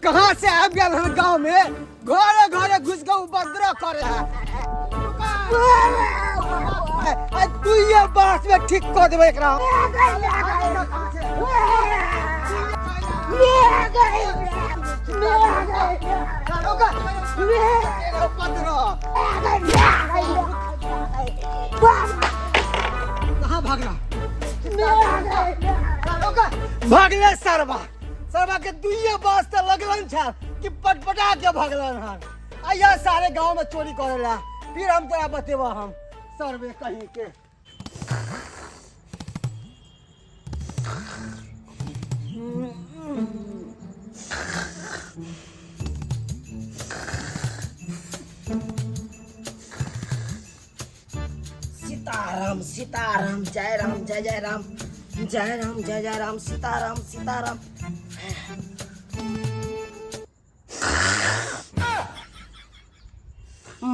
कहाँ से आ गया हम गांव में घरे घरे घुस के उपद्रव करे है तू ये बात में ठीक कर देबे एकरा कहाँ भागला भागले सरवा सरवा के दुइये बास त लगलन छ कि पटपटा के भागलन हन आया सारे गांव में चोरी करेला फिर हम तोरा बतेबा हम सरवे कहीं के सीताराम सीताराम जय राम जय जय राम जय राम जय जय राम सीताराम सीताराम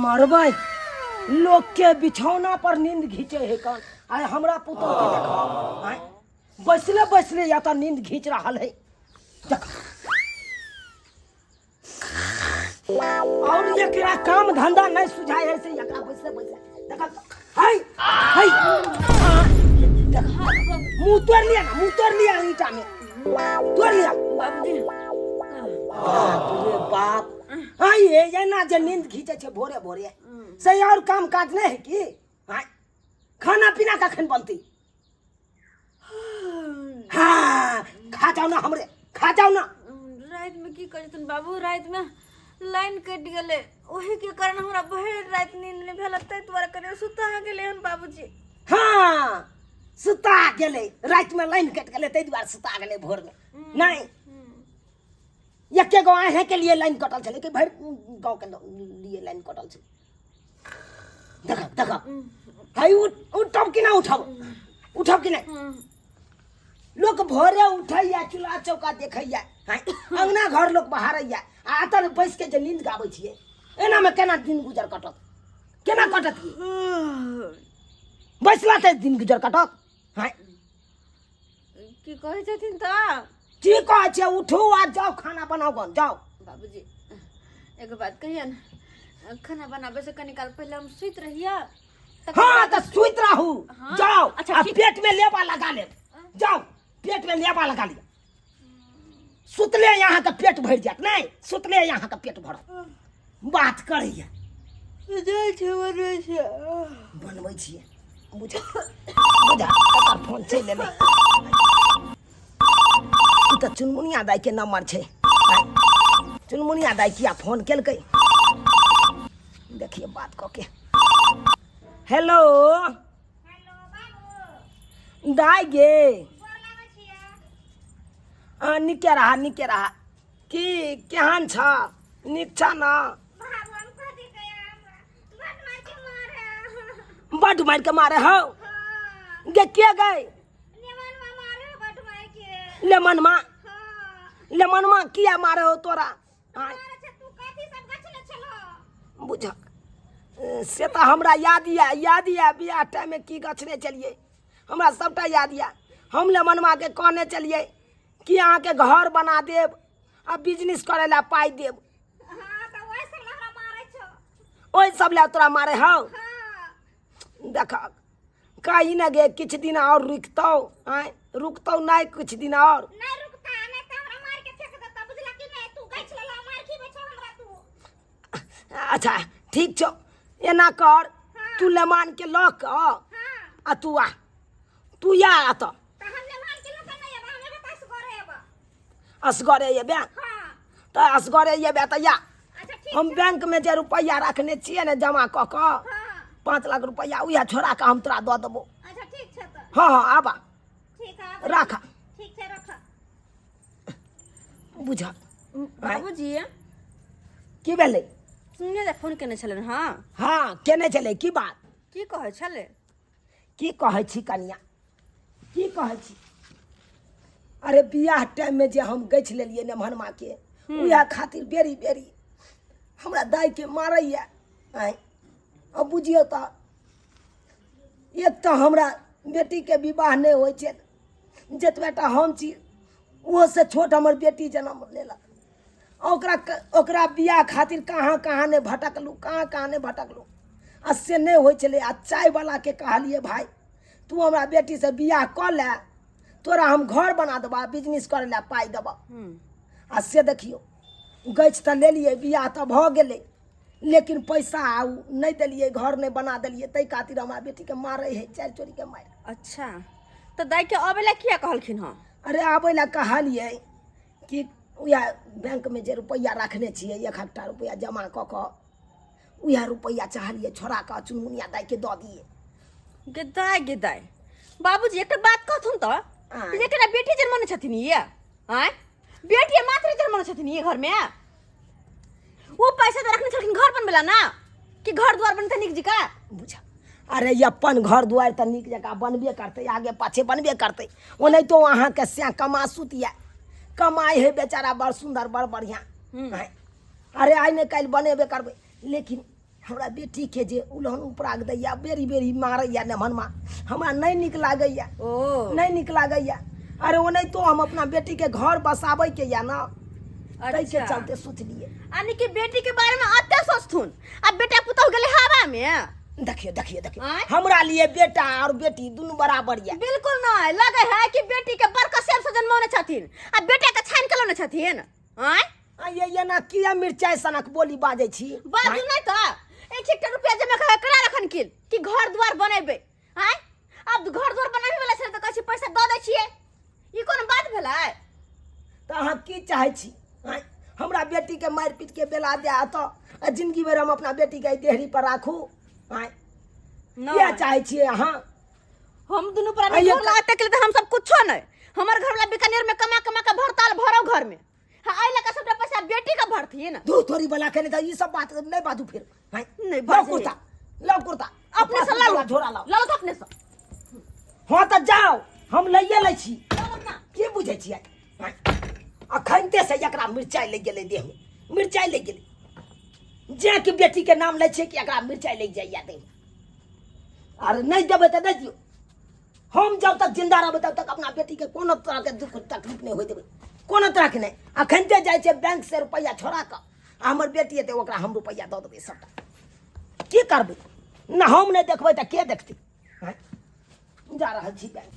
मरबै लोग के बिछौना पर नींद घींचे है कौन आय हमरा पुतौ के देखा आय बैसले बैसले या त नींद घींच रहल है और एकरा काम धंधा नहीं सुझाय है से एकरा बैसले बैसले देखा हाय हाय मुंह तोड़ लिया ईटा में तोड़ लिया बाप रे बाप हाँ ये ना जे नींद खींचे छे भोरे भोरे सही और काम काज नहीं है कि हाँ खाना पीना कखन बनती हाँ खा जाओ ना हमरे खा जाओ ना रात में की करे तुम बाबू रात में लाइन कट गेले ओही के कारण हमरा बहुत रात नींद नहीं भेल तै तोरा करे सुता गेले हन बाबूजी हाँ सुता गेले रात में लाइन कट गेले तै द्वार सुता गेले भोर में नहीं एके गाँव आहे के लिए लाइन कटल छले कि भर गाँव के लिए लाइन कटल छे देखा देखा हाय उठब कि ना उठब कि नहीं लोग भोरे उठैया चूल्हा चौका देखैया अंगना घर लोग बहारैया आतर बैस के जे नींद गाबै छिए एना में केना दिन गुजर कटत केना कटत की बैसला ते दिन गुजर कटत हाय की कहै छथिन त की कहै छै उठो आ जाओ खाना बनाओ गन जाओ बाबूजी एगो बात कहिए न खाना बनाबे से कनी काल पहले हम सुइत रहिया हाँ तो सुइत रहू हाँ? जाओ अच्छा, पेट में लेबा लगा ले जाओ पेट में लेबा लगा लिया सुतले यहाँ का पेट भर जात नहीं सुतले यहाँ का पेट भर बात करैया बनबै छियै बुझा बुझा फोन चलि एलै ई तऽ चुनमुनिया दाई के नंबर छै चुनमुनिया दाई किया फोन केलकै देखिए बात कऽ के हेलो दाई गे निके रहा की केहन छ नीक छ न बड मार के मारे हो गे के गए लेमनमा किया मारे हो तोरा बुझ से तो हमरा याद या बियाह टाइम में की गछने चलिए हमरा सबटा याद या हम लेमनमा के कहने चलिए कि अहाँ के घर बना देब आ बिजनेस करे ला पाई देब ओहि सब ला तोरा मारे हो देख कहीं न गे किछ दिन और रुकतौ नहीं कुछ दिन और अच्छा ठीक छो एना कर तू लेमान के ल क आ तू या त असगरे येबे त असगरे येबे त या हम बैंक में जे रुपया रखने छिए ने जमा क क 5 लाख रुपया उया छोड़ा के हम तोरा द देबो हाँ आबा रखा बुझा बाबूजी की भेलै सुनिए फोन केने छलन हाँ हाँ केने छलै की बात की कहै छले की कहै छी कनिया की कहै छी अरे बियाह टाइम में जे हम गछ लेलिए नेमहनमा के उया खातिर बेरी बेरी हमरा दाई के मारैया अब बुझियो त एक तो हमरा बेटी के विवाह नहीं होय छै जतबेटा हम छी वो से छोट हमर बेटी जन्म लेलक। ओकरा बियाह खातिर कहाँ कहाँ ने भटकलू आ से नहीं होइ छलै। आ चाय वाला के कहलिए भाई तू हमरा बेटी से बियाह कऽ ले, तोरा हम घर बना देबा, बिजनेस करे ला पाई देबा। आ से देखियो गछ तऽ लेलिए, बियाह तऽ भऽ गेलै, लेकिन पैसा नहीं दिलिए, घर नहीं बना दिलिए, तै खातिर हमरा बेटी के मारे है, चार चोरी के मार। अच्छा तो दाई के अबेला किया कहलखिन हँ? अरे आबै ला कहलिए कि वह बैंक में जे रुपया रखने छिए 1,000 रुपया जमा कऽ वह रुपया चाहलिए छोड़ा के चुनमुनिया दाई के दऽ दिए। गे दाई बाबूजी एक बात कहथुन तो, जेकरा बेटी जन्मने छथिन ये, आय बेटी मात्र जन्मने छथिन ये घर में, वो पैसा तो रखने छथिन घर बनबेला ना, कि घर द्वार बनते निक जका बुझा। अरे अपन घर दुआर तो निक जका बनबे करते, आगे पाछे बनबे करते। वो नहीं तो वहाँ के स्या कमा सुतिया कमाई है बेचारा बड़ सुंदर बड़ बढ़िया। अरे आई नहीं कल बनेबे करबे, लेकिन हमरा बेटी के जे उलहन उपराग दैया, बेरी बेरी मारैया नमहनमा, हमरा नहीं निक लागैया, नहीं निक लागैया। अरे वो नहीं तो हम अपना बेटी के घर बसाबै के या ना, कैसे चलते सोच लिए। यानी कि बेटी के बारे में अत्ते सोचथुन, अब बेटा पुतौ गेले हवा में। देखिए हमरा लिए बेटा और बेटी दोनों बराबर या। बिल्कुल नहीं लगे है कि बेटी के बड़का सेब से जन्मौने छथिन आ बेटा के छान के लौने छथिन। ये ना किया मिर्चाई सनक बोली बाजे छी। बाजू नहीं तो 1 रुपया जमा करा रखन किल कि घर द्वार बनेबे। अब घर द्वार बनाबे वाला छै त कहै छी पैसा द दै छिए, ई कोन बात भेलै? त अहाँ की चाहै छी? हमरा बेटी के मार पीट के बेला दे त जिंदगी भर हम अपना बेटी के देहरी पर राखू? क्या चाहे छी अहाँ? हम दुनू पर नहीं लागते के हम सब कुछो नहीं, हमर घर वाला बीकानेर में कमा के भरताल भरो घर में। हां आई लका सब पैसा बेटी का भरती न। दू थोड़ी वाला के नहीं, ये सब बात नहीं बाजू फिर। नहीं बाजू लो कुर्ता अपने से ला लो, झोरा लाओ ला लो अपने से। हां त जाओ हम लइए लै छी। की बुझै छी? अखनते से एकरा मिर्चाई ले गेले देह में, मिर्चाई ले गेले जे कि बेटी के नाम ले छै कि एकरा मिर्चाई ले जाइया दे। अरे नहीं देबे त दे दियो, हम जब तक जिंदा रहबे तब तक अपना बेटी के कोनो तरह के दुख तकलीफ नहीं होय देबे, कोनो तरह के नहीं। अखनते जाय छै बैंक से रुपया छोड़ा के, हमर बेटी है ओकरा हम रुपया दऽ देबै सबटा। की करबै? ना हम नहीं देखबै त के देखतै? जा रहल छी बैंक।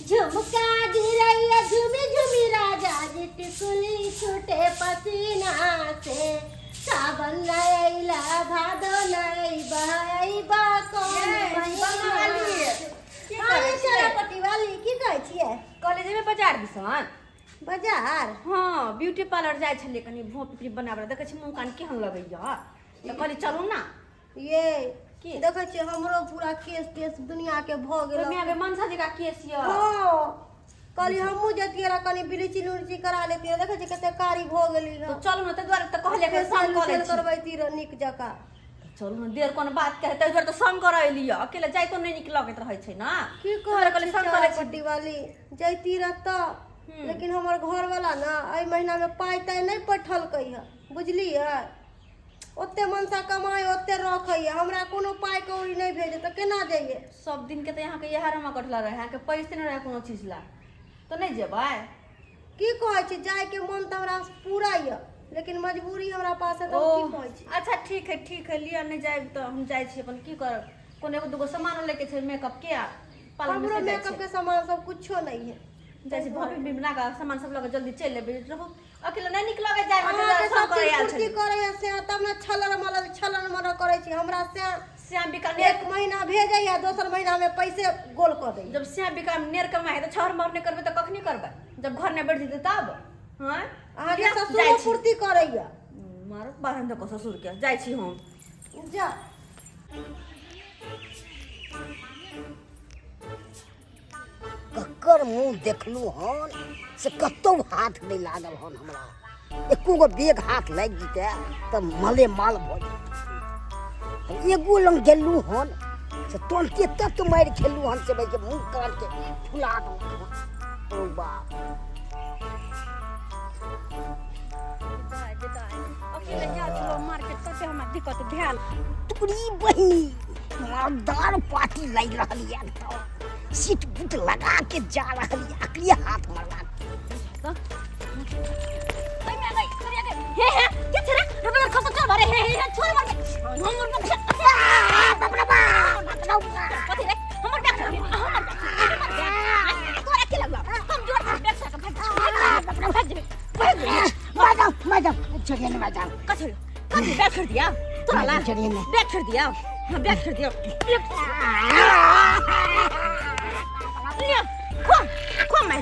झुमका गिरैया झुमी झुमी राजा जी टिकुली छूटे पसीना से, सावन नैला भादो नहीं बहैबा कौन पट्टी वाली की कहै छियै? कॉलेज में बाजार दिसन बाजार? हाँ ब्यूटी पार्लर जाय छलिए, कनी भों पिपरी बनाबे देखे छी मुंह कान केहन लगैया, त कहली चलू ना। ये की देखै छियै हमरो पूरा केस तेस दुनिया के भ गेल। दुनिया के मनसा जी का केस य। हां कहली हमहू जतिए रा कनी बिलीची लुरची करा लेती, देखै छी कते कारी भ गेली तो चलू ना, त द्वारे त कहले के संग करे छी करबैती र निक जका। चलू ना, देर कोन बात कहे त द्वारे त संग करे लिया, अकेले जाय तो नहीं निक लगत रहै छै ना। की कहले कहले संग करे छी पट्टी वाली जैती र त, लेकिन हमर घर वाला ना एहि महीना में पाई तय नहीं पठलकै है, बुझलिए? ओते मनसा कमाई ओते रखै, हमरा कोनो पाई कौड़ी नहीं भेजे त केना जाइए? सब दिन के त यहाँ के यहां रमा कटला रहे, यहाँ के पैसे न रहे कोनो चीज ला, तो नहीं जेबै? की कहै छी जाय के मन त हमरा पूरा य, लेकिन मजबूरी हमरा पास है त की कहै छी। अच्छा ठीक है लिया नहीं जाए तो हम जाय छी, अपन की कर कोन एगो दुगो सामान लेके छै मेकअप के पार्लर में हमरो मेकअप के सामान सब कुछो नहीं है। जैसे भाभी बिमना का सामान सब लगे जल्दी चल लेबे, अकेले नहीं निक लगे जाय अहाँ के सब पूर्ति करे से तब ना छलर मलर करे छी। हमरा से श्याम बिकानेर 1 महीना भेजे या दोसर महीना में पैसे गोल कर दे। जब श्याम बिकानेर कमाए तो छहर मरने करबे तो कखनी करबे, जब घर में बैठ जेते तब। हां अहाँ के ससुर पूर्ति करे या मारो बाहन को ससुर के जाय छी हम जा। ककर मुंह देखलू हन से कतौ हाथ नहीं लागल हन हमरा, एको गो बेग हाथ लग जेते त मले माल भ जेते। एगो लंग गेलू हन से तुरंते तत मार खेलू हन से भाई के मुंह काट के फुला दो। ओ बाप अकेले जा चलो मार्केट कते हमरा दिक्कत भेल। तुरी बहिनी मर्दार पार्टी लग रहल है, सीट बूट लगा के जा रहल है, अकलिया छोड़िए ना जाओ। का छोड़ बैग छोड़ दिया तोरा ला छोड़िए ना। बैग छोड़ दिया हां बैग छोड़ दिया लिया खो मैं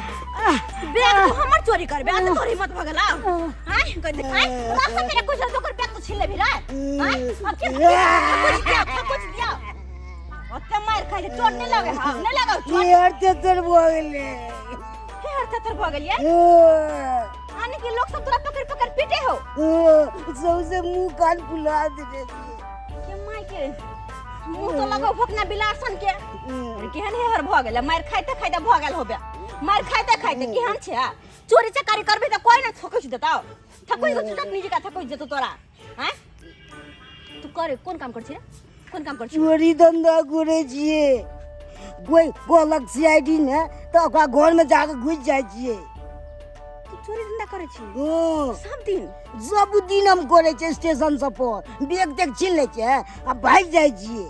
बैग तो हमर चोरी करबे आ तो तोरी मत भगला हां कहते हां रास्ता मेरे कुछ तो कर बैग तो छीन ले भी रे हां अब कुछ दिया ओते मार खाई चोट नहीं लगे हां नहीं लगा चोट यार तेतर बोले हेर तेतर भगल यार आने के लोग सब तोरा पकड़ पकड़ पीटे हो सबसे मुंह कान फुला दे के माय के मुंह तो लगाओ भकना बिलासन के केहन हेर भ गेल मार खाइते खाइते भ गेल होबे मार खाइते खाइते केहन छै चोरी चकारी करबे त कोई न ठोकछ देता ठकोई तो छटक निजे का ठकोई जेतो तोरा हैं तू करे कोन काम करछि रे कोन काम करछि चोरी धंधा करे छिए कोई गोलक सीआईडी ने तो ओकरा घर में जाके घुस जाय छिए तू चोरी धंधा करे छी सब दिन हम करे छे स्टेशन सब पर बैग तक छीन ले छे आ भाग जाय छिए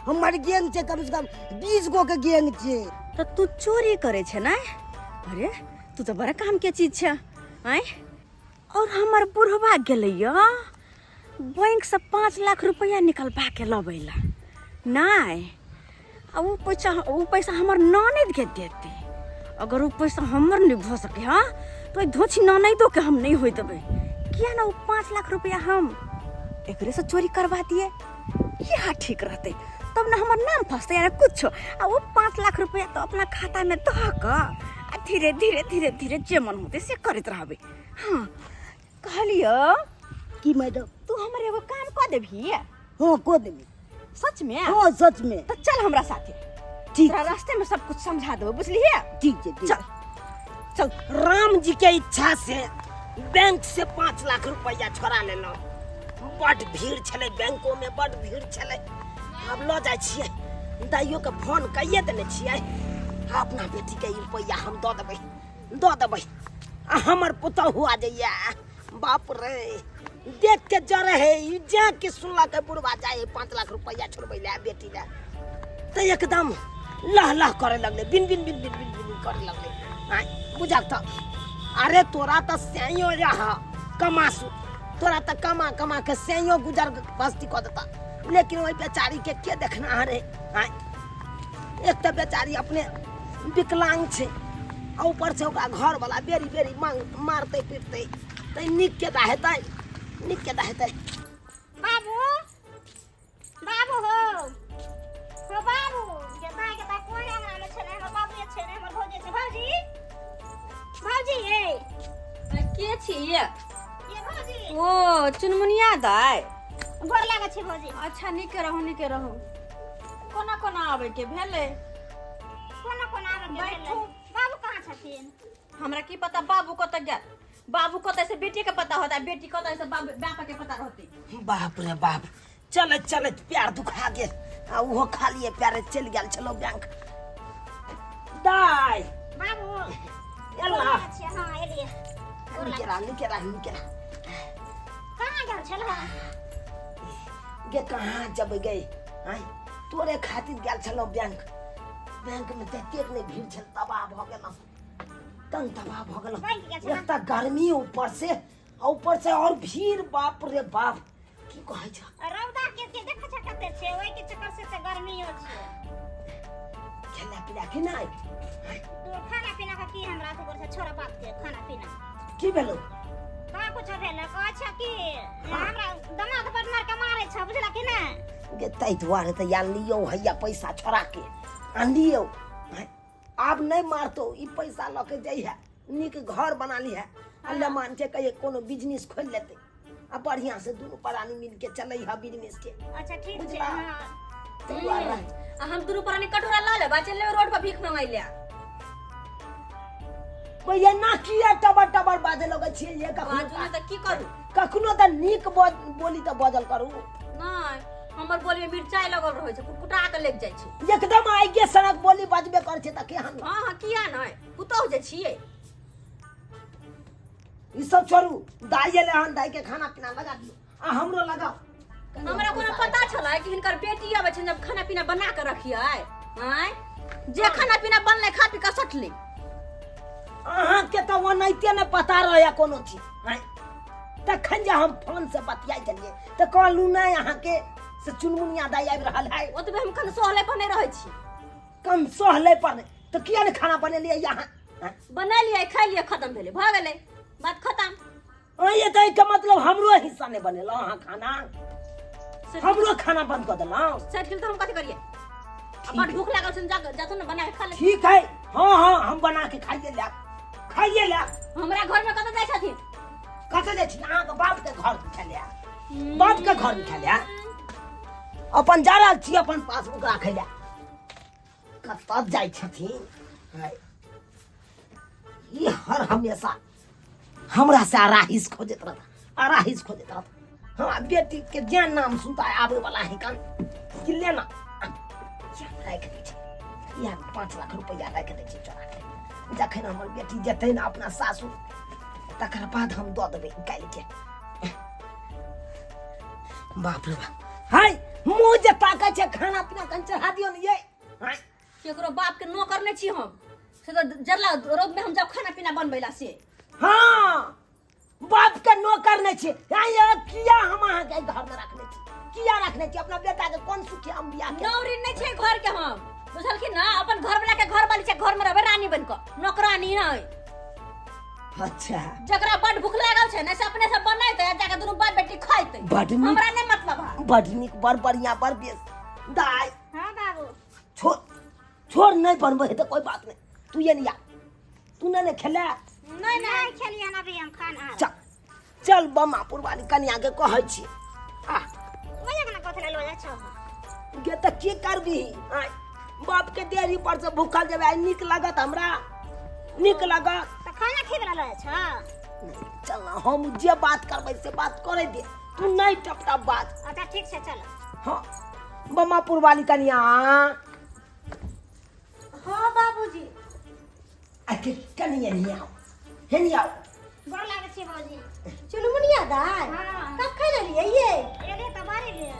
हमर गैंग छे कम से कम 20 गो के गैंग छे तो तू चोरी करे छे ना अरे तू तो बड़ा काम के चीज छे हैं और हमर बुढ़वा गेलैया बैंक से 5 लाख रुपया निकलबा के लबैला नहीं अब वो पैसा हमर ननद के देते अगर वो पैसा हमर नहीं भ सके हाँ तो धोची ननदो के हम नहीं होई देबे किया ना वो 5 लाख रुपया हम एकरे से चोरी करवा दिए क्या ठीक रहते तब ना हमर नाम फंसते यार कुछ आ वो 5 लाख रुपया तो अपना खाता में धक आ धीरे धीरे धीरे धीरे जे मन होते से करत रहबे हां कहलियो की मैडम तू हमरे एगो काम क देबी हां को देबी सच में हां सच में तो चल हमरा साथे ठीक तेरा रास्ते में सब कुछ समझा दो बुझलिए ठीक है चल चल राम जी के इच्छा से बैंक से 5 लाख रुपया छोड़ा लेलो बड़ भीड़ छले बैंकों में बड़ भीड़ छले अब लो जाय छियै दाइयो के फोन कइए देने छियै अपना बेटी के रुपया हम दो देबै आ हमर पुतहु आ जइया बाप रे देख के जरे है जा के सुनला के बुढ़वा जाए 5 लाख रुपया छोड़बै ले बेटी ले त एकदम लह लह करे लगले बिन बिन बिन बिन बिन बिन करे लगले आय बुझा त अरे तोरा त सेयो रहा कमासु तोरा त कमा कमा के सेयो गुजर बस्ती क देता लेकिन वही बेचारी के देखना रे आय एक त बेचारी अपने विकलांग छे आ ऊपर से ओकरा घर वाला बेरी बेरी मारते पीटते त निक के दाहेतै निक के दाहेतै बाबू बाबू हो बाबू के ता कोन हमरा में छले हमर बाबू ये छले हमर भौजी छे भौजी ये के छी ये भौजी ओ चुनमुनिया दाय गोर लागे छे भौजी अच्छा निके रहू कोना कोना आवे के भेले कोना आवे के भेले बाबू कहां छथिन हमरा की पता बाबू कत गया बाबू कत से बेटी के पता होता बेटी कत से बाप के पता रहती बाप रे बाप चलत चलत पैर दुखा गेल आ उहो खालिए पैर चल गेल छलो बैंक दाई बाबू एला अच्छा हां एलिए निके रहा कहां गेल छलो गे कहां जब गए आय तोरे खातिर गेल छलो बैंक में ततेक ने भीड़ छल तबाह भ गेल तंग तबाह भ गेल एक त गर्मी ऊपर से और भीड़ बाप रे बाप की कहै छ रौदा के देख छ कते छे ओइ के चक्कर से त गर्मी हो छे खेला पिला कि नहीं तो खाना पीना का की हमरा तो से छोरा बात के खाना पीना की भेलो का कुछ भेल का अच्छा की हमरा दमाग पर मार के मारे छ बुझला कि ना गे तै दुआरे त यान लियो हैया पैसा छोड़ा के आन लियो अब नहीं मारतो ई पैसा लके जइहा निक घर बना ली है अल्लाह मान के कहे कोनो बिजनेस खोल लेते आ बढ़िया से दोनों प्राणी मिल के चलै है बिजनेस के अच्छा ठीक छे बुझला? हां तै दुआरे हम दुनु प्राणी कटोरा ला ले चल ले रोड पर भीख मांगाई ले भैया ना किया टबर बाजे लगे छे ये बाजू त की करू कखनो त निक बोली त बजल करू नहीं हमर बोली में मिर्चाई लगल रहै छै कुटकुटा के लेक जाय छै एकदम आगे सनक बोली बजबे कर छे त केहन हां किया नै पुतौ जे छियै ई सब छोड़ू दाइए ले हन दाइ के खाना पीना लगा दियो आ हमरो लगाओ हमरा कोनो पता छलै कि हिनकर बेटी आबै छै जब खाना पीना बना के रखियै हैं जे खाना पीना बनले खा पी के सटली अहाँ के त ओनैते ने पता रहया कोनो चीज हैं तखन जे हम फोन से बतियाई छलिए त कहलू नै अहाँ के से चुनमुनिया दाई आबि रहल है ओतबे हम खन सोहले पर नहीं रहै छी कम सहले पर त किया ने खाना बनेलिए यहाँ बना लिया खा लिया खत्म भेले भ गेले बात खत्म ये तो का मतलब हमरो हिस्सा नहीं बनेलो अहाँ खाना हमरो खाना बंद कर देलो सेट किल तो हम कथि करिए अब बड़ भूख लागल छन जातो न बना के खा ले ठीक है हां हम बना के खाइए ले हमरा घर में कत जाय छथिन कत जाय छी अहाँ के बाप के घर में खेले बाप के घर में खेले अपन जारा छी अपन पासबुक राखे ले कत जाय छथिन ये हर हमेशा हमरा से अराहिस खोजत रहता हाँ बेटी के जे नाम सुनता है आवे वाला है कन कि लेना रख दे छी या 5 लाख रुपया रख दे छी चोरा के जखन हमर बेटी जेतै ना अपना सासुर तकर बाद हम दऽ देबै निकालि के बाप रे बाप हाय मुंह जे ताकै छै खाना पीना कन चढ़ा दियो ने ये हाय केकरो बाप के नौकर नै छी हम से तो जरला रोद में हम जब खाना पीना बनबैला से हाँ बाप के नौकर नहीं छे किया हम अहाँ के घर में रखने छी किया रखने छी अपना बेटा के कौन सुखी हम बियाह के नौरी नहीं छे घर के हम बुझलखिन ना अपन घर वाला के घर वाली छे घर में रहबे रानी बन के नौकरानी नहीं अच्छा जकरा बड भूख लागल छे ने से अपने से बनैते जाके दुनु बाप बेटी खैते हमरा नहीं मतलब है बड निक बड़ बढ़िया बड़ बेस दाई हां बाबू छोड़ नहीं बनबे तो कोई बात नहीं तू ये नहीं आ तू ने खेला नहीं खेलिए ना भी हम खाना चल बमापुर वाली कन्या के कहै छी ओए ना कथले लो जा छ गे त की करबी बाप के देरी पर से भूखल जेबे आई निक लागत हमरा निक लागत त खाना ठीक ला लो छ चल ना हम जे बात करबै से बात करे दे तू नहीं टपटा बात अच्छा ठीक से चलो हां बमापुर वाली कन्या हाँ बाबूजी आके कन्या नहीं आओ हे नहीं आओ गोर लागे छी बाबूजी चुनमुनिया दाई हाँ। कब खैले लिए ये ये तो बारी ले आ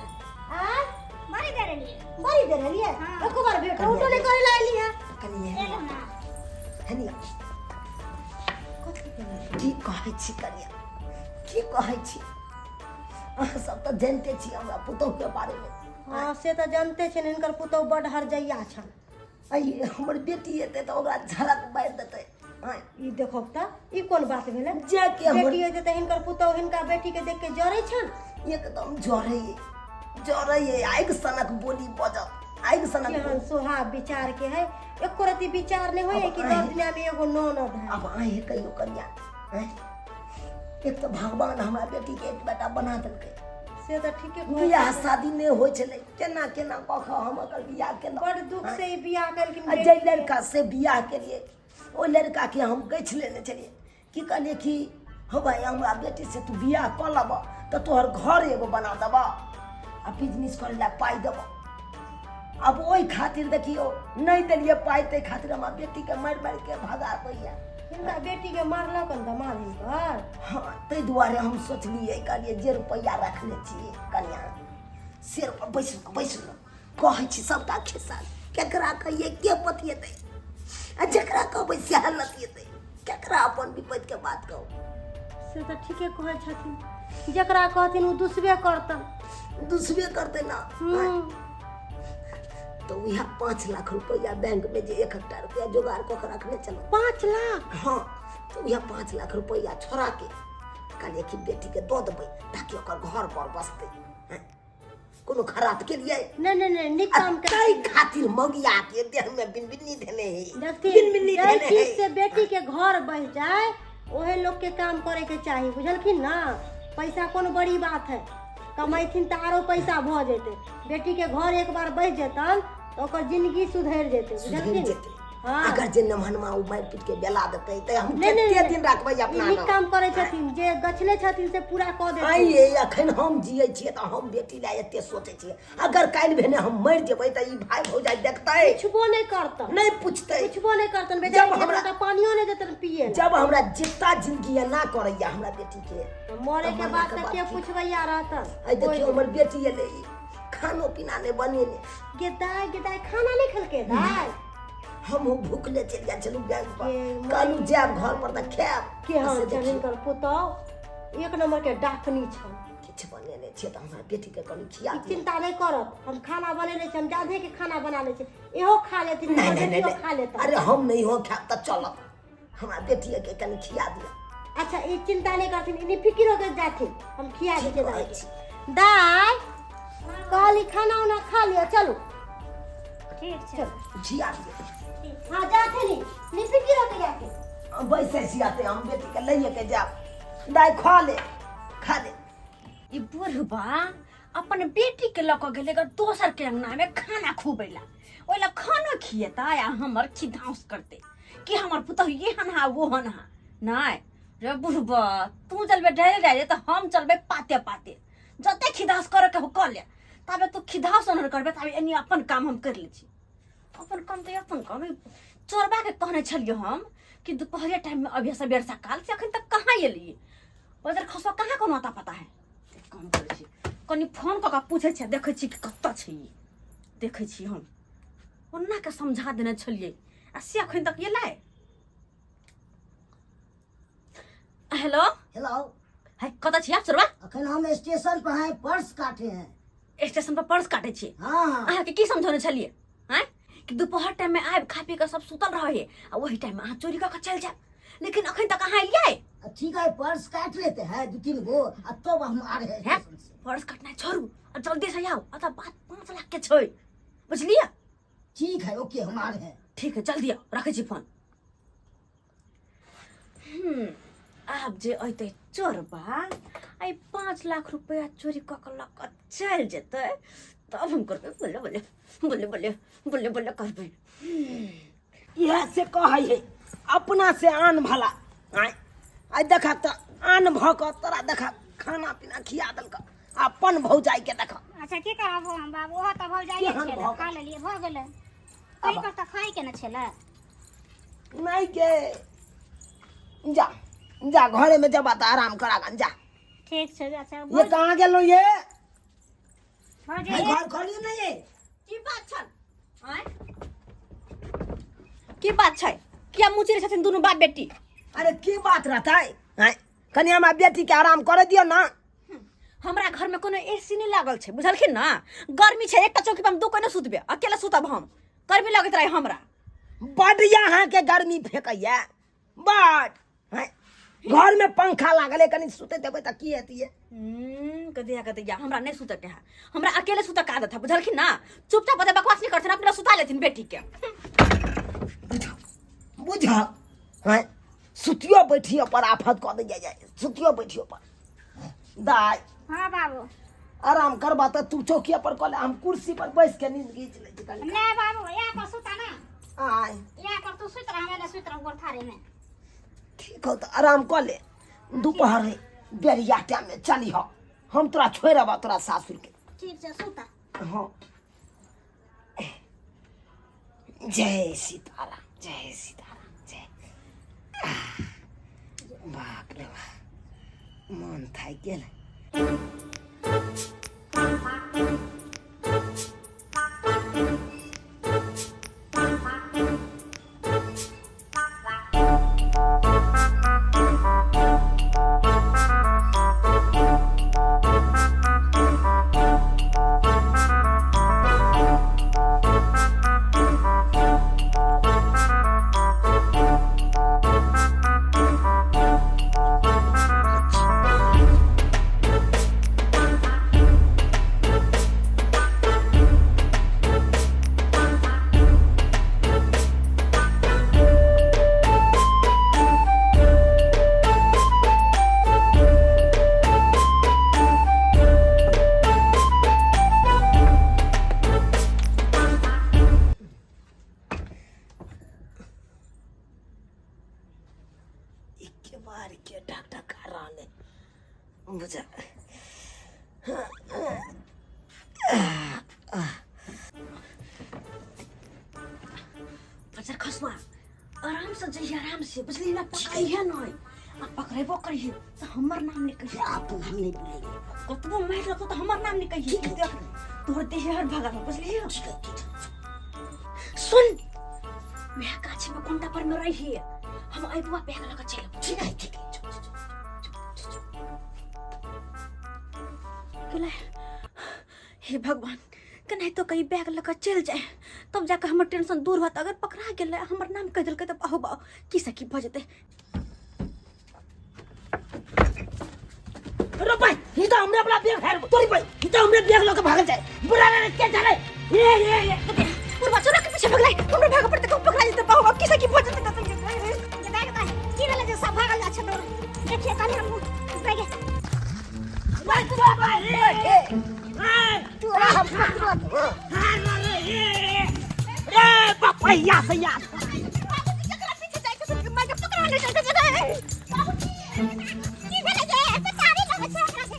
बारी दे रही है बड़ी देर लिए हाँ। एक बार बेटा उठो ले करे ला लिया कन्या ले लो ना हे नहीं आओ की कहै छी कन्या की कहै छी अहाँ सब तो जानते छी हमरा पुतौ के बारे में हाँ से तो जानते छन इनकर पुतौ बड़ हरजैया छन आई हमर बेटी एते त ओकरा झलक मार देतै ई देखो त ई कोन बात भेले जे के हमर बेटी होते त हिनकर पुतौ हिनका बेटी के देख के जरे छन एकदम जरे आइग सनक बोली बजत आइग सनक केहन सुहाग विचार के है एको रति विचार ने होय कि 10 दिन में एगो ननद है अब आए कहियो कन्या एक तो भगवान हमरा बेटी के एक बेटा बना देलकै से तो ठीक है बियाह शादी नहीं होय छलै केना कख हम एकर बियाह केना बड़ दुख से ई बियाह करलखिन जे लड़का से बियाह केलिए ओ लड़का के हम गछ लेने छलिए की कहलिए कि हो भाई हमरा बेटी से तू बियाह क लब त तोहर घर एगो बना देबा आ बिजनेस करे ला पाई देबा अब ओई खातिर देखियो नहीं देलिए पाई ते खातिर हमरा बेटी के मार के भगा दैया हिनका बेटी के मारलक न दमाद हिनकर हाँ ते दुआरे हम सोचलिए कहलिए जे रुपया रखने छी कन्या सिर पर बैसू कहै छी सबटा खिस्सा केकरा कहिए के पतिएतै आ जकरा कहबै से हलतिएतै केकरा अपन विपद के बात कहू से तो ठीके कहै छथिन जकरा कहथिन उ दुसबे करतै ना तो वह 5 लाख रुपया बैंक में जे 1 रुपया जुगाड़ कऽ रखने चलो 5 लाख हाँ तो वह 5 लाख रुपया छोड़ा के कहलिए कि बेटी के दऽ देबै ताकि ओकर घर पर बसतै कोनो खराब के लिए नहीं निक काम कई खातिर मगिया के देह में बिनबिनी देने है बिनबिनी देने है से बेटी के घर बस जाए ओहे लोग के काम करे के चाहिए बुझलखिन ना पैसा कोनो बड़ी बात है कमाइथिन त आरो पैसा भ जेते बेटी के घर एक बार बस जेतन तो ओकर जिंदगी सुधर जेते बुझलखिन हाँ अगर जे नमहनमा उ मार पीट के बेला देतै त हम कते दिन रखबै अपना निक काम करे छथिन जे गछले छथिन से पूरा क देथिन आई ये अखन हम जियै छियै त हम बेटी ला एते सोचै छियै अगर काल भेने हम मर जेबै त ई भाई भौजाई देखतै छुबो नहीं करतन नहीं पूछतै कुछबो नहीं करतन बेटा हमरा पानियो नहीं देतन पिए जब हमरा जितना जिंदगी ना करैया हमरा बेटी के मरे के बाद त के पुछबैया रहतन आई देखियो हमर बेटी एलै खानो पीना ने बनेने गेदाय खाना नहीं खलके दाय हम भूखले चल जा चलू बैंक पर कालू जाब घर पर त खाब के हम चलिन कर पुतौ एक नंबर के डाकनी छ किछु बनेने छियै तऽ हमरा बेटीके कनि खिया ई दियौ। चिंता नहीं करब हम खाना बनेले छी हम जादे के खाना बना ले छी एहो खा लेती बेटियो खा लेता अरे हम नहीं हो खाब तऽ चलत हमरा बेटिके कनि खिया दियौ। अच्छा ये चिंता नहीं करथिन इन्हीं फिक्र होकर जाथिन हम खिया ठीक देते कहै दाई छी। दाई कहली खाना उना खा लियो चलो ठीक छै चलो खिया दियौ। हाँ जाते नहीं फिक्र होकर जाके बैसे छियाते हम बेटीके लइए के जाब। दाइ खा ले ई बुढ़बा अपन बेटी के लऽ कऽ गेलै ग दोसर के अंगना में खाना खुबैला ओइला खाना खिएता या हमर खिधाउस करते कि हमर पुतहु ये हनहा वो हनहा नहीं रे बुढ़बा तू चलबे ढेरे ढेरे तो हम चलबे पाते पाते जते खिधाउस करे के हो कर ले तबे तू खिधाउस न करबे तबे एनी अपन काम हम कर लै छी अपन काम तो अपन काम चोरबा के कहने छलियो हम कि दोपहरिया टाइम में अभी सबेर सकाल से अखन तक कहाँ एलिए बजार खसवा कहाँ कोनो आता पता है काम करै छी कनी फोन कऽ के पूछै छै देखै छी कि कतऽ छै ई देखै छी हम ओन्ना के समझा देने छलिए आ से अखन तक एलै हेलो हेलो है कतऽ छी आप चोरबा अखन हम स्टेशन पर हैं पर्स काटे हैं। स्टेशन पर पर्स काटे छी हाँ अहाँ के की समझौने छलिए हैं कि दोपहर टाइम में आबि खा पी के सब सुतल रहे आ वही टाइम में अहाँ चोरी कऽ के चल जाब लेकिन अखन तक अहाँ एलिए ठीक है पर्स काट लेते हैं 2-3 गो तब हम आ रहे हैं हैं स्टेशन से। पर्स काटना छोड़ू और जल्दी से आओ अतः बात 5 लाख के छै बुझलिए ठीक है ओके हम आ रहे हैं। ठीक है जल्दी आओ रखे छी फोन आब जे अइते चोरबा आई 5 लाख रुपया चोरी कऽ के लऽ कऽ चल जेतै तब हम करबै बोले बोले बोले बोले बोले बोले करबै इएह से कहै है अपना से आन भला आइ देखा तऽ आन भऽ कऽ तोरा देखा खाना पीना खिया देलक अपन भौजाई के देखा अच्छा की करब हम बाबू ओहो तऽ भऽ जाइए केहन छलै भऽ खा लेलिए भऽ गेलै कहीं पर तऽ खाइ के न छलै नहीं के जा जा घरे में जब आता आराम करा गन जा। ठीक छै अच्छा ये कहाँ गेलो ये भऽ है जाइए घर खोलियो नहीं ये की बात छै आय की बात छै किया मुचिरे छथिन दुनू बाप बेटी अरे की बात रहता है कनी हमरा बेटी के आराम करे दियो ना। हमरा घर में कोनो एसी नहीं लागल छै बुझलखिन ना गर्मी छै एकटा चौकी पर हम दू कोने सुतबे अकेले सुतब हम गर्मी लगैत रहे हमरा बड यहाँ के गर्मी फेंकैया बड हैं? घर में पंखा लागल है कनी सुते देबै त की हेतिए। कदिया हमरा नहीं सुते के है हमरा अकेले सुते का आदत है बुझलखिन ना चुपचाप बता बकवास नहीं करथिन अपना सुता लेथिन बेटी के बुझा हैं सुतियो बैठियो पर आफत कऽ दे जाय सुतियो बैठियो पर दाई हाँ बाबू आराम करबा त तू चौकिया पर कले हम कुर्सी पर बैस के नींद घींच ले छी कनी। नहीं बाबू यहाँ पर सुता ना आय यहाँ पर तू सुत रह मैं सुत रह गोरथारे में ठीक हो तो आराम कर ले दोपहर में बेरिया टाइम में चली हो हम तोरा छोड़ अब तोरा सासुर के। ठीक छै सुता हाँ जय सीताराम जय सीताराम जय बाप रे बाप मन थाकि गेल। के बार के ढक ढक कर रहा ने मुझे बच्चा खसवा आराम से जाइए आराम से बुझली ना पकड़िए नहीं अब पकड़ेबो करिए तो हमर नाम नहीं कहिए आप हम नहीं बोलेंगे कतबो मार लगो तो हमर नाम नहीं कहिए देख तोहर देह हर भागा बुझली सुन मैं गाछी में कुंडा पर में रही है हम आई बुआ बैग लगा चले ठीक है ठीक है गेलै। हे भगवान, केनाहि तो कहीं बैग लेकर चल जाए तब जाकर हमर टेंशन दूर होत। अगर पकड़ा गेलै हमर नाम कह देलकै तऽ बाहु बाहु की से की भऽ जेतै। रो भाई ई तो हमरे अपना बैग है तोरी भाई ई तो हमरे बैग लेके भागल जाए बुरा रे के चले ये पूर्वा चोरा के पीछे भगलै हमरे भाग पड़ते कहूं पकड़ा जेतै बाहु बाहु की से की भऽ जेतै। की भेलै जे सब भागल जा छ तोर देखिए कनी हम बैगे भाई तू भाई तू हम पकड़ो रे पपैया से यार जकरा पीछे जाय के सुन मार के पकड़ा ले जाय की भेलै जे पचारी लगे छ एकरा से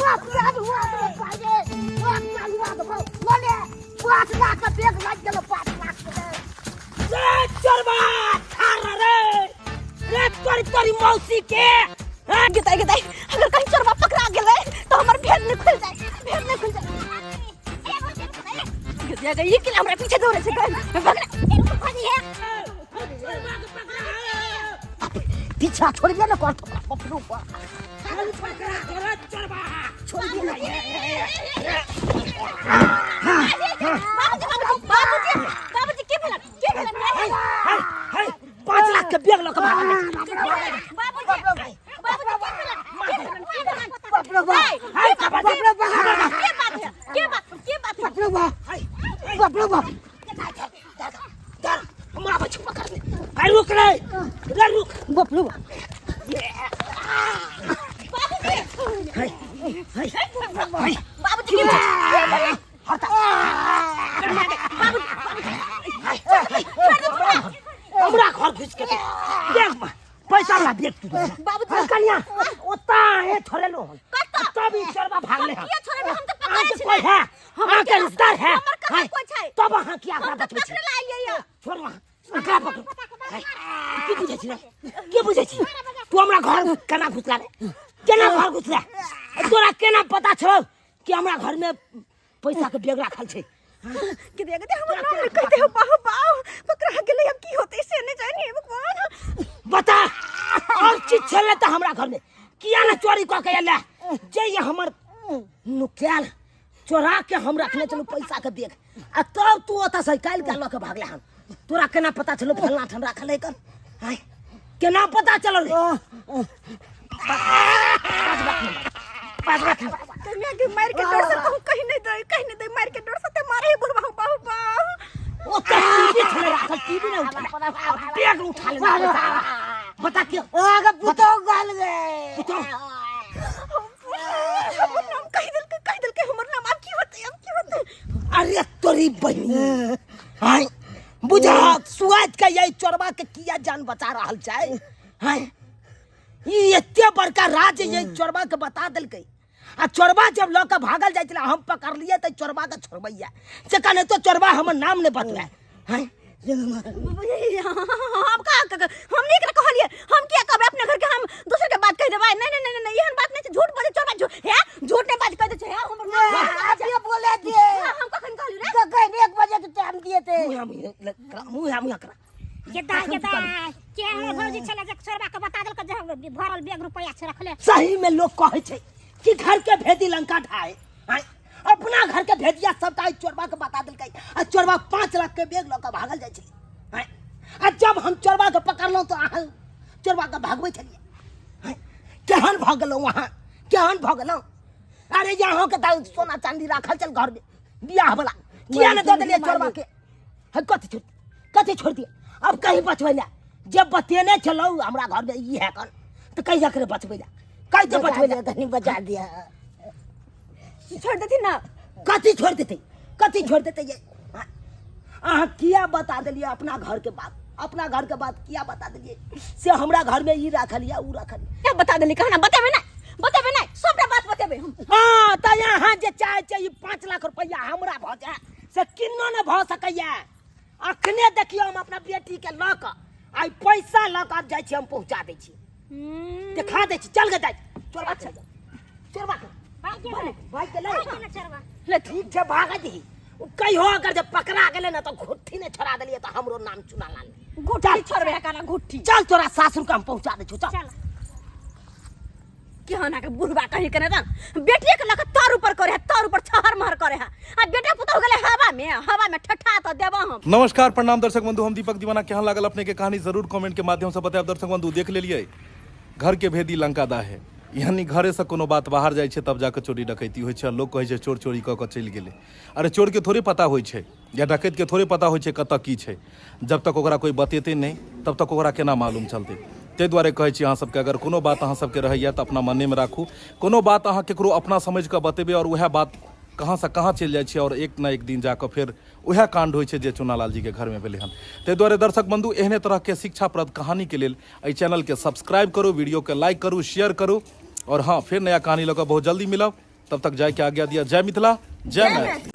बापरा हुआ तो पाजे बापरा हुआ तो बोले 5 लाख का बैग लग गेलो 5 लाख के रे चरबा थार रे तोरी मौसी के गताई अगर कहीं चोरवा पकड़ा गेलै तो हमर भेद नहीं खुल जाए गया ये कि हमरा पीछे दौड़े से भगना खोजी है पीछा छोड़ दिया ना कर तो पपरू पर पकड़ा चरबा छोड़ दिया बाबूजी के भेला है 5 लाख के बैग लेके भागल हमरा घर घुस के बैग में पैसा ला बैग तू बाबू कन्या ओता है छोरे लो तब ई चरबा भागले हम ये छोरे हम तो पकड़े छी कोई है हां के रिश्तेदार है हमर कहां कोई छै तब हां किया का बचबे छी पकड़ लाइए छोड़ वहां का पकड़ की बुझे छी के बुझे छी तू हमरा घर केना घुसला रे केना घर घुसला तोरा केना पता छौ कि हमरा घर में पैसा के बैग रखल छै कि देखते हमर नाम कहते हो बाहु बाहु पकड़ा गेलै अब की होतै से नहीं जानी है भगवान बता और चीज छले त हमरा घर में किया ना चोरी क के ले जे ये हमर नुक्याल चोरा के हम रखने चलू पैसा के बैग आ तब तू ओता से काल के ल के भागले हम तोरा केना पता चलो फलना ठन रखल है कन हाय केना पता चलो रे पाँच बात कन्या के मार के डर से कहूं कहीं नहीं दे मार के डर से ते मारे बुढ़वा बाहु बाहु ओ टीवी छले रखल टीवी नहीं उठा बैग उठा ले बता क्यों आगे पुतो गाल गए पुतो हमर नाम कह दिल के हमर नाम अब की होतै अरे तोरी बहनी हाय बुझा सुआत का यही चोरबा के किया जान बचा रहल छै हाय ई एते बड़का राज यही चोरबा के बता देलकै आ चोरबा जब लौके भागल जाय छला हम पकड़ लिए त चोरबा के छोड़बैया से कने तो चोरबा हमर नाम ने बतला हाय हम का हम नहीं कर कहलिए हम क्या कहबे अपने घर के हम दूसरे के बात कह देबे नहीं एहन बात नहीं झूठ बोले चोरबा झूठ है झूठ ने बात कह दे छै हमर आप ये बोले थे हम कखन कहलु रे तो कहीं 1 बजे के टाइम दिए थे मुंह हम करा गेदा के हमर भौजी छले जे चोरबा के बता देलक जे भरल बैग रुपया छ रखले सही में लोग कहे छै कि घर के भेदी लंका ढाए हाय अपना घर के भेदिया सबटा चोरबा के बता देलकै आ चोरबा 5 लाख के बैग लेके भागल जाय छै हाय आ जब हम चोरबा के पकड़लौ तो अहाँ चोरबा के भागबै छलिए हाय केहन भागलौ वहां केहन भागलौ अरे यहाँ के त सोना चांदी राखल चल घर में बियाह वाला किया न दे देलिए चोरबा के है कथि छोड़ दिए अब कहीं बचबै ला जब बतेने चलो हमरा घर में ई है कन तो कहीं जाकर बचबै ला कहीं तो बचबै ला नहीं बचा दिया छोड़ देती ना कथि छोड़ देते ये अहाँ किया बता देलिए अपना घर के बात किया बता देलिए से हमरा घर में ई राखल या ऊ राखल क्या बता देली कहना बताबे ना सबटा बात बताबे हम हां त यहाँ जे चाहे छै 5 लाख रुपया हमरा भ जाए से किन्नो न भ सकैया अखने देखियो हम अपना बेटी के ल क आई पैसा ल क जाय छी हम पहुंचा दै छी दिखा दै छी चल गे जाय चोरबा भाई के ले चोरबा ले ठीक छै भाग दी कहियो अगर जब पकड़ा गेले ना तो घुट्ठी ने छोड़ा देलिए तो हमरो नाम चुना लाल गुट्ठी छोड़बे काना गुट्ठी चल तोरा सासुर के हम पहुंचा दे छु चल केहना के बुढ़बा कहीं के ना बेटिए के लगा तार ऊपर करे है, तार ऊपर छहर महर करे है आ बेटा पुतौ गेले हवा में ठठा तो देबा हम। नमस्कार प्रणाम दर्शक बंधु, हम दीपक दीवाना। केहन लागल अपने के कहानी जरूर कमेंट के माध्यम से बताएब। दर्शक बंधु देख लेलिए घर के भेदी लंका दा है, यानी घरे से कोनो बात बाहर जाइ छै तब जाके चोरी डकैती होइ छै। लोग कहै छै चोर चोरी कऽ के चलि गेलै। अरे चोर के थोड़े पता होइ छै या डकैत के थोड़े पता होइ छै कतऽ की छै। जब तक ओकरा कोई बतेतै नहीं तब तक ओकरा केना मालूम चलतै। ताहि दुआरे कहै छी अहाँ सबके अगर कोनो बात अहाँ सबके रहैया तऽ अपना मने में राखू। कोनो बात अहाँ केकरो अपना समझ कऽ बतेबै और वएह बात कहाँ से कहाँ चलि जाइ छै और एक ना एक दिन जाकर फिर वह कांड होइ छै जे चुनालाल जी के घर में भेलै हन। ताहि दुआरे दर्शक बंधु एहने तरह के शिक्षाप्रद कहानी के लेल एहि चैनल के सब्सक्राइब करू, वीडियो के लाइक करू, शेयर करू और हाँ फिर नया कहानी लऽ कऽ बहुत जल्दी मिलब। तब तक जाय के आज्ञा दिया। जय मिथिला, जय मैथिली।